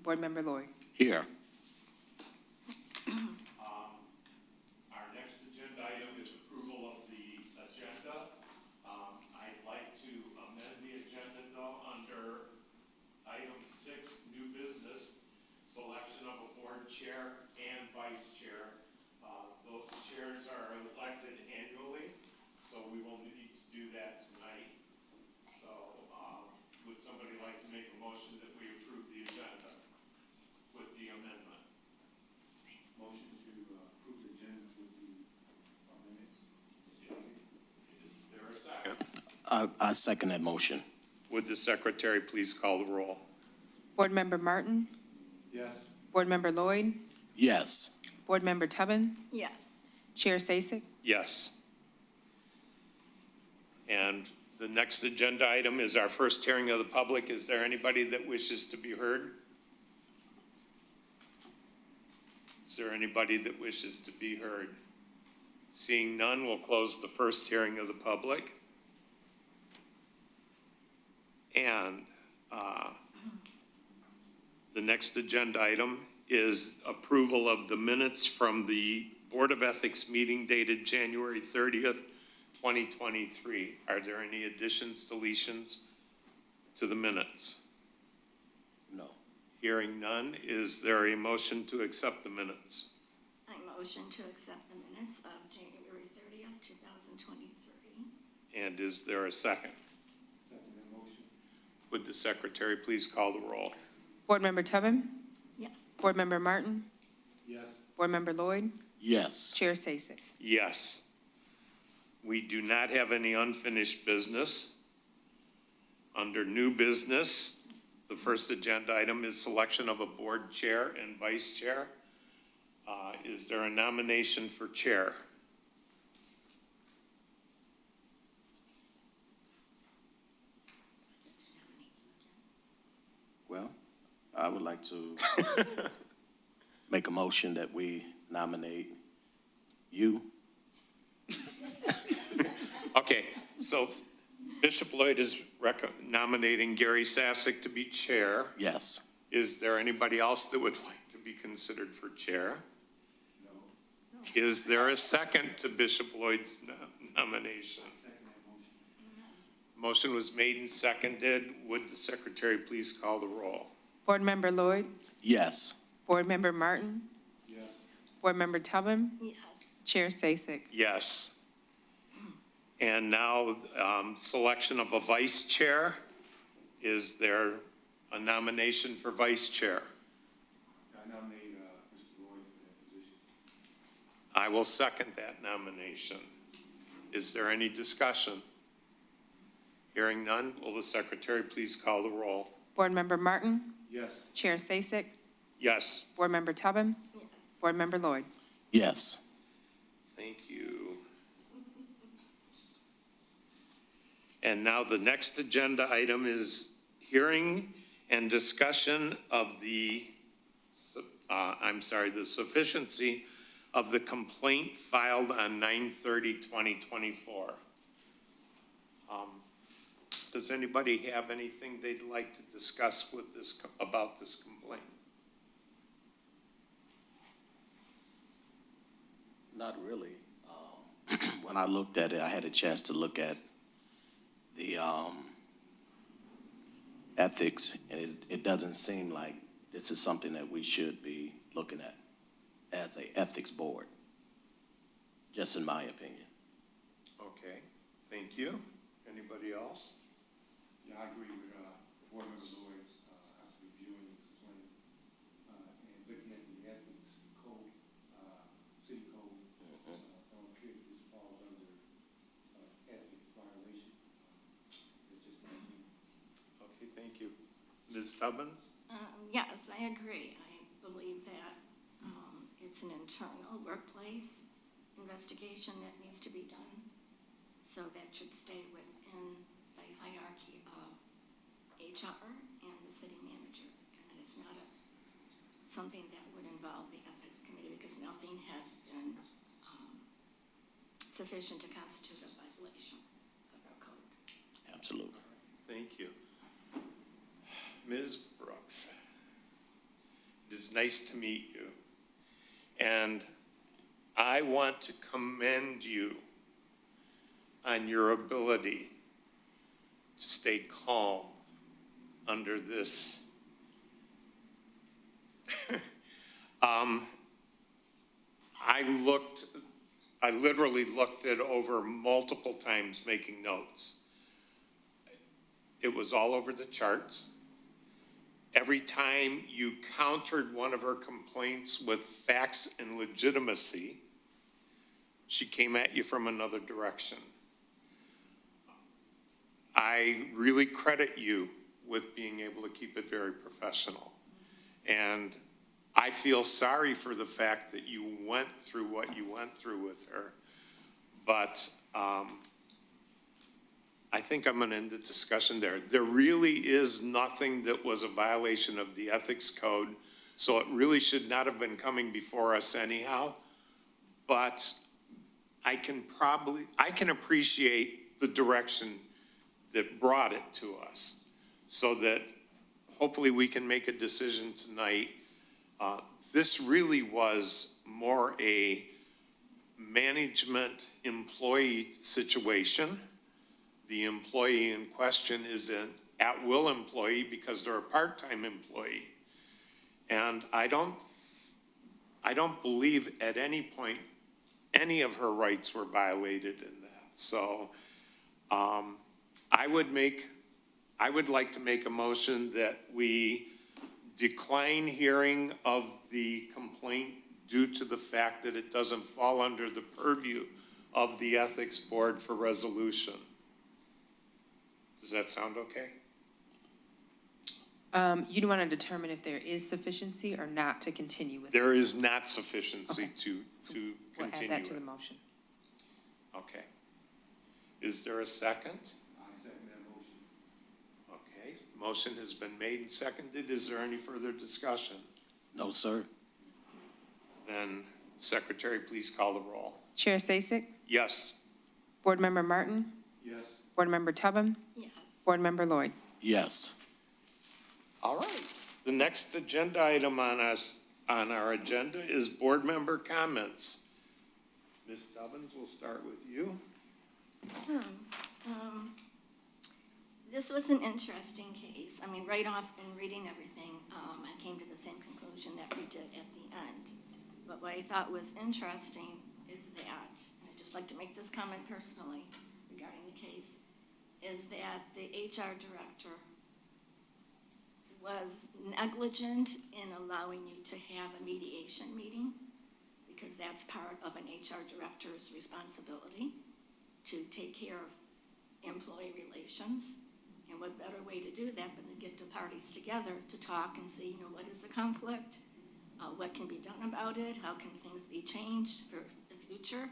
Board Member Lloyd. Here. Our next agenda item is approval of the agenda. I'd like to amend the agenda though under item 6, new business, selection of a board chair and vice chair. Those chairs are elected annually, so we will need to do that tonight. So would somebody like to make a motion that we approve the agenda with the amendment? Motion to approve the agenda with the amendments. Is there a second? I second that motion. Would the secretary please call the roll? Board Member Martin. Yes. Board Member Lloyd. Yes. Board Member Tubman. Yes. Chair Sasek. Yes. And the next agenda item is our first hearing of the public. Is there anybody that wishes to be heard? Is there anybody that wishes to be heard? Seeing none, we'll close the first hearing of the public. And the next agenda item is approval of the minutes from the Board of Ethics meeting dated January 30th, 2023. Are there any additions, deletions to the minutes? No. Hearing none, is there a motion to accept the minutes? I motion to accept the minutes of January 30th, 2023. And is there a second? Second the motion. Would the secretary please call the roll? Board Member Tubman. Yes. Board Member Martin. Yes. Board Member Lloyd. Yes. Chair Sasek. Yes. We do not have any unfinished business. Under new business, the first agenda item is selection of a board chair and vice chair. Is there a nomination for chair? Well, I would like to make a motion that we nominate you. Okay, so Bishop Lloyd is nominating Gary Sasek to be chair. Yes. Is there anybody else that would like to be considered for chair? No. Is there a second to Bishop Lloyd's nomination? Second that motion. Motion was made and seconded. Would the secretary please call the roll? Board Member Lloyd. Yes. Board Member Martin. Yes. Board Member Tubman. Yes. Chair Sasek. Yes. And now, selection of a vice chair. Is there a nomination for vice chair? I nominate Mr. Lloyd for that position. I will second that nomination. Is there any discussion? Hearing none, will the secretary please call the roll? Board Member Martin. Yes. Chair Sasek. Yes. Board Member Tubman. Yes. Board Member Lloyd. Yes. Thank you. And now the next agenda item is hearing and discussion of the sufficiency of the complaint filed on 9/30/2024. Does anybody have anything they'd like to discuss with this, about this complaint? Not really. When I looked at it, I had a chance to look at the ethics, and it doesn't seem like this is something that we should be looking at as a ethics board, just in my opinion. Okay, thank you. Anybody else? Yeah, I agree with Board Member Lloyd after reviewing the complaint and looking at the ethics code, city code. Don't appear that this falls under ethics violation. It's just my opinion. Okay, thank you. Ms. Stubbins? Yes, I agree. I believe that it's an internal workplace investigation that needs to be done. So that should stay within the hierarchy of HR and the city manager. And it's not something that would involve the ethics committee because nothing has been sufficient to constitute a violation of our code. Absolutely. Thank you. Ms. Brooks? is nice to meet you. And I want to commend you on your ability to stay calm under this. I literally looked it over multiple times making notes. It was all over the charts. Every time you countered one of her complaints with facts and legitimacy, she came at you from another direction. I really credit you with being able to keep it very professional. And I feel sorry for the fact that you went through what you went through with her. But I think I'm going to end the discussion there. There really is nothing that was a violation of the ethics code, so it really should not have been coming before us anyhow. But I can appreciate the direction that brought it to us, so that hopefully we can make a decision tonight. This really was more a management-employee situation. The employee in question is an at-will employee because they're a part-time employee. And I don't believe at any point any of her rights were violated in that. So I would like to make a motion that we decline hearing of the complaint due to the fact that it doesn't fall under the purview of the ethics board for resolution. Does that sound okay? You want to determine if there is sufficiency or not to continue with it. There is not sufficiency Okay. to We'll continue add that to the it. motion. Okay. Is there a second? I second that motion. Okay, motion has been made and seconded. Is there any further discussion? No, sir. Then, Secretary, please call the roll. Chair Sasek, Yes. Board Member Martin, Yes. Board Member Tubman, Yes. Board Member Lloyd. Yes. All right. The next agenda item on our agenda is board member comments. Ms. Stubbins, we'll start with you. This was an interesting case. I mean, right off in reading everything, I came to the same conclusion that we did at the end. But what I thought was interesting is that, and I'd just like to make this comment personally regarding the case, is that the HR director was negligent in allowing you to have a mediation meeting, because that's part of an HR director's responsibility to take care of employee relations. And what better way to do that than to get the parties together to talk and see, what is the conflict? What can be done about it? How can things be changed for the future?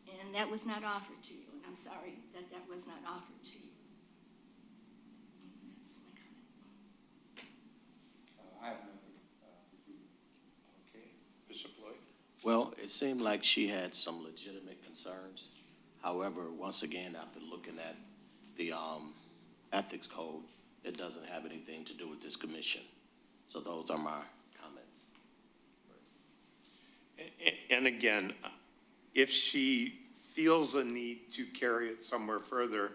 And that was not offered to you, and I'm sorry that that was not offered to you. And that's my comment. I have nothing, this evening. Okay. Bishop Lloyd? Well, it seemed like she had some legitimate concerns. However, once again, after looking at the ethics code, it doesn't have anything to do with this commission. So those are my comments. And again, if she feels a need to carry it somewhere further,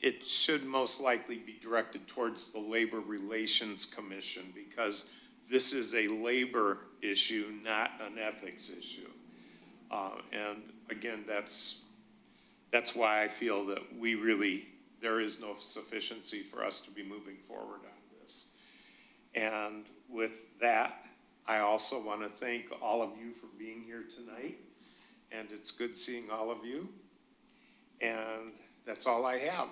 it should most likely be directed towards the Labor Relations Commission, because this is a labor issue, not an ethics issue. And again, that's why I feel that there is no sufficiency for us to be moving forward on this. And with that, I also want to thank all of you for being here tonight, and it's good seeing all of you. And that's all I have.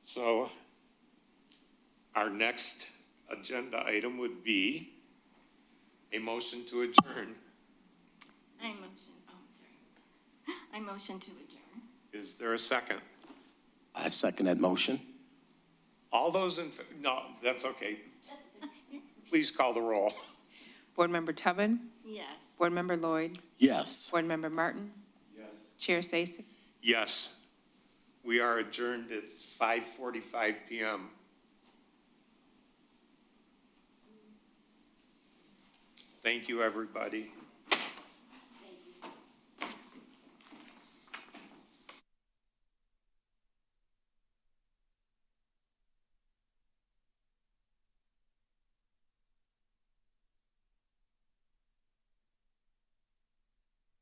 So our next agenda item would be a motion to adjourn. I motion to adjourn. Is there a second? I second that motion. All those no, that's okay. Please call the roll. Board Member Tubman, Yes. Board Member Lloyd, Yes. Board Member Martin, Yes. Chair Sasek. Yes, we are adjourned at 5:45 PM. Thank you, everybody.